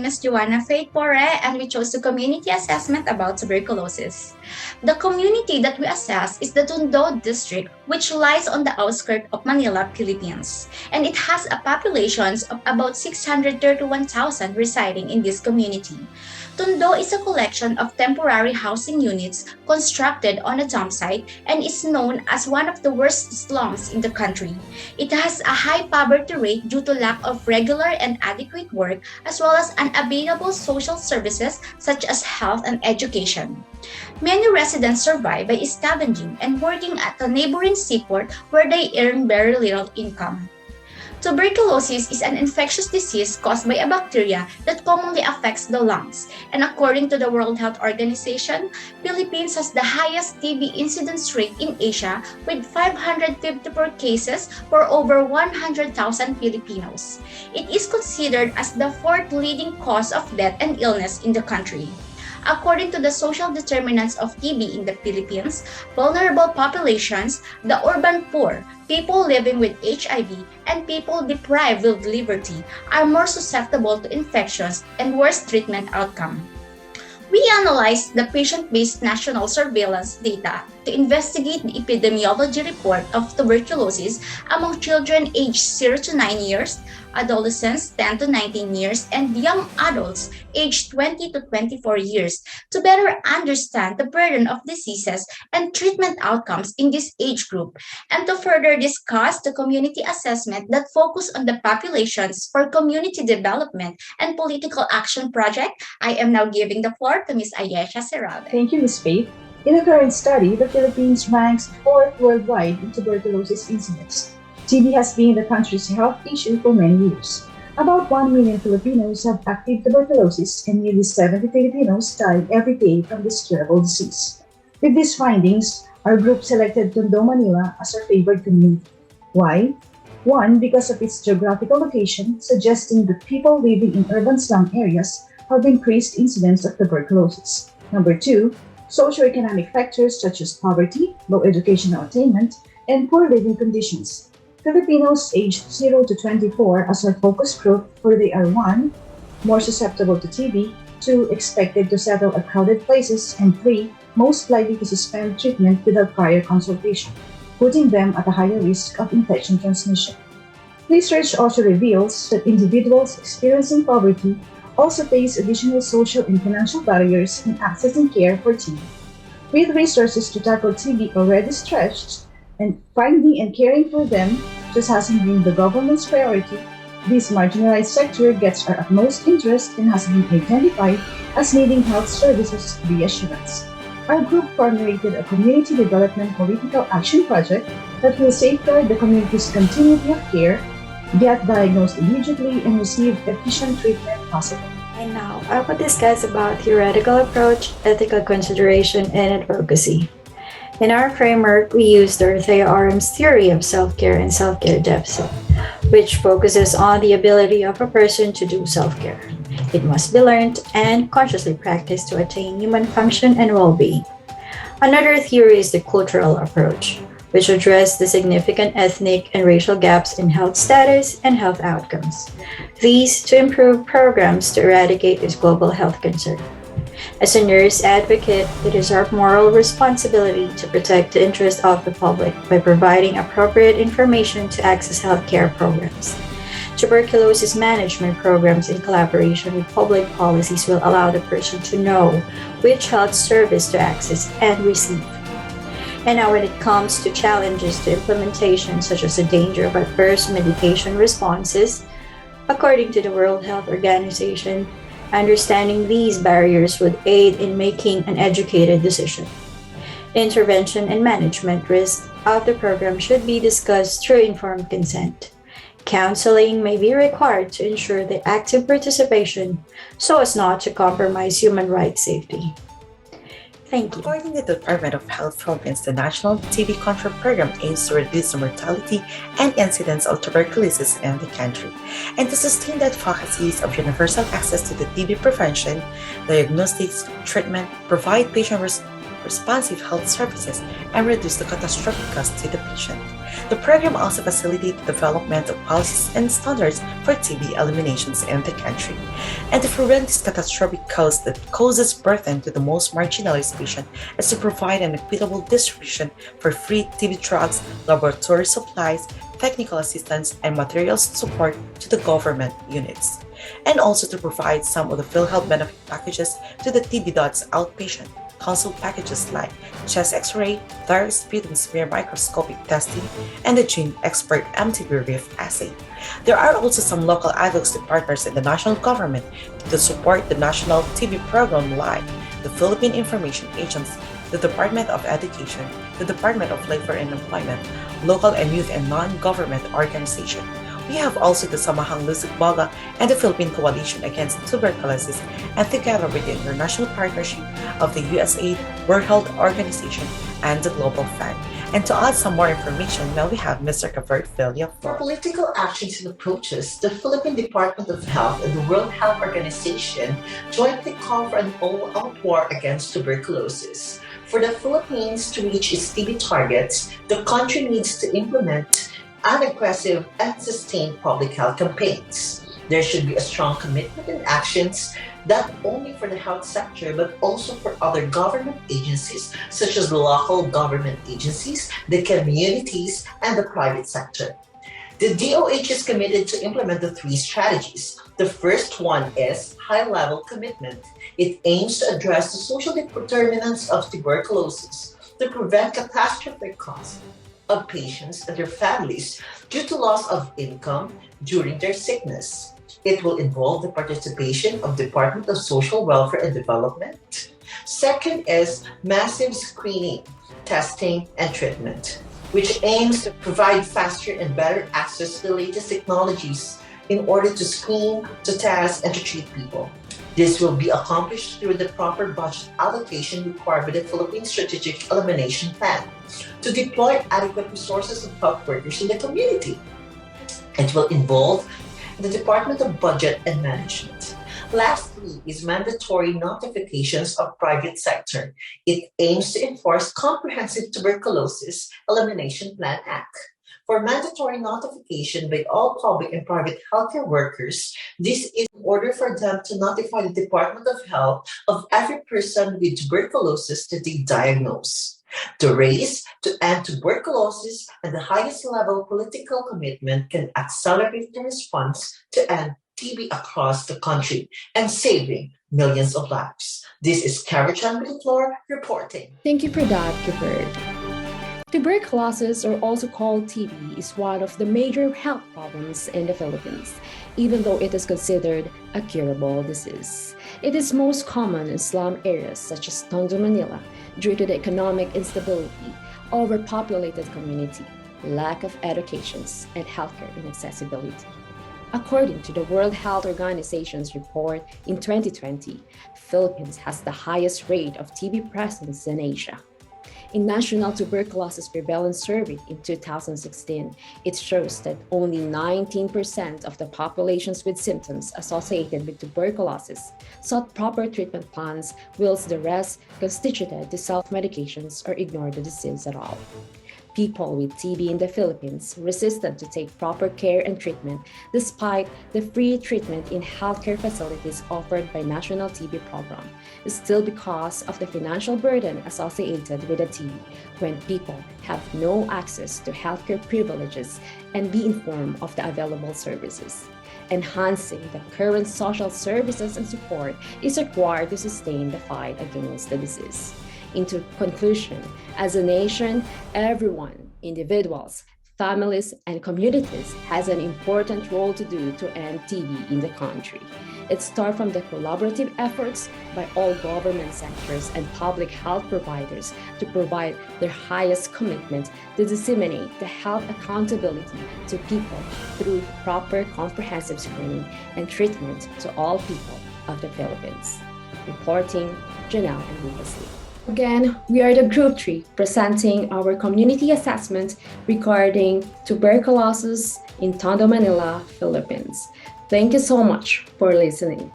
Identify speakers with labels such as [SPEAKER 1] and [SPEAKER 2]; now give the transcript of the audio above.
[SPEAKER 1] is Joanna Faith Pore, and we chose the community assessment about tuberculosis. The community that we assess is the Tondo district, which lies on the outskirts of Manila, Philippines, and it has a population of about 631,000 residing in this community. Tondo is a collection of temporary housing units constructed on a dump site and is known as one of the worst slums in the country. It has a high poverty rate due to lack of regular and adequate work, as well as unavailable social services such as health and education. Many residents survive by scavenging and working at a neighboring seaport where they earn very little income. Tuberculosis is an infectious disease caused by a bacteria that commonly affects the lungs. And according to the World Health Organization, Philippines has the highest TB incidence rate in Asia with 554 cases for over 100,000 Filipinos. It is considered as the fourth leading cause of death and illness in the country. According to the social determinants of TB in the Philippines, vulnerable populations, the urban poor, people living with HIV, and people deprived of liberty are more susceptible to infections and worse treatment outcome. We analyzed the patient-based national surveillance data to investigate the epidemiology report of tuberculosis among children aged 0 to 9 years, adolescents 10 to 19 years, and young adults aged 20 to 24 years to better understand the burden of diseases and treatment outcomes in this age group, and to further discuss the community assessment that focus on the populations for community development and political action project. I am now giving the floor to Ms. Ayesha Serralde.
[SPEAKER 2] Thank you, Ms. Faith. In a current study, the Philippines ranks fourth worldwide in tuberculosis incidence. TB has been the country's health issue for many years. About 1 million Filipinos have active tuberculosis, and nearly 70 Filipinos die every day from this curable disease. With these findings, our group selected Tondo, Manila as our favored community. Why? One, because of its geographical location, suggesting that people living in urban slum areas have increased incidence of tuberculosis. Number two, socioeconomic factors such as poverty, low educational attainment, and poor living conditions. Filipinos aged 0 to 24 as our focus group, for they are 1, more susceptible to TB, 2, expected to settle at crowded places, and 3, most likely to suspend treatment without prior consultation, putting them at a higher risk of infection transmission. Research also reveals that individuals experiencing poverty also face additional social and financial barriers in accessing care for TB. With resources to tackle TB already stretched, and finding and caring for them just hasn't been the government's priority, this marginalized sector gets our utmost interest and has been identified as needing health services reassurance. Our group formulated a community development political action project that will safeguard the community's continuity of care, get diagnosed immediately, and receive efficient treatment possible.
[SPEAKER 3] And now, I will discuss about theoretical approach, ethical consideration, and advocacy. In our framework, we use Dorothea Orum's theory of self-care and self-care deficit, which focuses on the ability of a person to do self-care. It must be learned and consciously practiced to attain human function and well-being. Another theory is the cultural approach, which addresses the significant ethnic and racial gaps in health status and health outcomes. These to improve programs to eradicate this global health concern. As a nurse advocate, it is our moral responsibility to protect the interest of the public by providing appropriate information to access healthcare programs. Tuberculosis management programs in collaboration with public policies will allow the person to know which health service to access and receive. And now when it comes to challenges to implementation, such as the danger of adverse medication responses, according to the World Health Organization, understanding these barriers would aid in making an educated decision. Intervention and management risk of the program should be discussed through informed consent. Counseling may be required to ensure the active participation so as not to compromise human rights safety. Thank you.
[SPEAKER 4] According to the Department of Health Philippines, the National TB Control Program aims to reduce the mortality and incidence of tuberculosis in the country, and to sustain the advocacies of universal access to the TB prevention, diagnostics, treatment, provide patient responsive health services and reduce the catastrophic cost to the patient. The program also facilitates the development of policies and standards for TB eliminations in the country. And to prevent this catastrophic cost that causes burden to the most marginalized patient is to provide an equitable distribution for free TB drugs, laboratory supplies, technical assistance, and materials support to the government units, and also to provide some of the PhilHealth benefit packages to the TB dots outpatient consult packages like chest x-ray, thyroid speed and smear microscopic testing, and the Gene Expert MTB Rift assay. There are also some local advocacy partners in the national government to support the national TB program like the Philippine Information Agency, the Department of Education, the Department of Labor and Employment, local and youth and non-government organizations. We have also the Samahang Lusig Baga and the Philippine Coalition Against Tuberculosis, and together with the international partnership of the USAID, World Health Organization, and the Global Fund. And to add some more information, now we have Mr. Kavert Villa.
[SPEAKER 5] For political actions and approaches, the Philippine Department of Health and the World Health Organization jointly call for an all-out war against tuberculosis. For the Philippines to reach its TB targets, the country needs to implement and aggressive and sustained public health campaigns. There should be a strong commitment and actions not only for the health sector but also for other government agencies such as the local government agencies, the communities, and the private sector. The DOH is committed to implement the three strategies. The first one is high-level commitment. It aims to address the social determinants of tuberculosis to prevent catastrophic costs of patients and their families due to loss of income during their sickness. It will involve the participation of Department of Social Welfare and Development. Second is massive screening, testing, and treatment, which aims to provide faster and better access to the latest technologies in order to screen, to test, and to treat people. This will be accomplished through the proper budget allocation required by the Philippine Strategic Elimination Plan to deploy adequate resources of health workers in the community. It will involve the Department of Budget and Management. Lastly is mandatory notifications of private sector. It aims to enforce Comprehensive Tuberculosis Elimination Plan Act. For mandatory notification by all public and private healthcare workers, this is in order for them to notify the Department of Health of every person with tuberculosis that they diagnose. The race to end tuberculosis and the highest level political commitment can accelerate the response to end TB across the country and saving millions of lives. This is Kara-chan with the floor reporting.
[SPEAKER 6] Thank you for that, Gifford. Tuberculosis, or also called TB, is one of the major health problems in the Philippines, even though it is considered a curable disease. It is most common in slum areas such as Tondo, Manila, due to the economic instability, overpopulated community, lack of education, and healthcare inaccessibility. According to the World Health Organization's report in 2020, Philippines has the highest rate of TB presence in Asia. In National Tuberculosis Prevalence Survey in 2016, it shows that only 19% of the populations with symptoms associated with tuberculosis sought proper treatment plans, whilst the rest constituted to self-medications or ignored the disease at all. People with TB in the Philippines resisted to take proper care and treatment despite the free treatment in healthcare facilities offered by National TB Program, still because of the financial burden associated with the TB when people have no access to healthcare privileges and be informed of the available services. Enhancing the current social services and support is required to sustain the fight against the disease. Into conclusion, as a nation, everyone, individuals, families, and communities has an important role to do to end TB in the country. It starts from the collaborative efforts by all government sectors and public health providers to provide their highest commitment to disseminate the health accountability to people through proper comprehensive screening and treatment to all people of the Philippines. Reporting, Janelle and Lucas Lee. Again, we are the Group 3 presenting our community assessment regarding tuberculosis in Tondo, Manila, Philippines. Thank you so much for listening.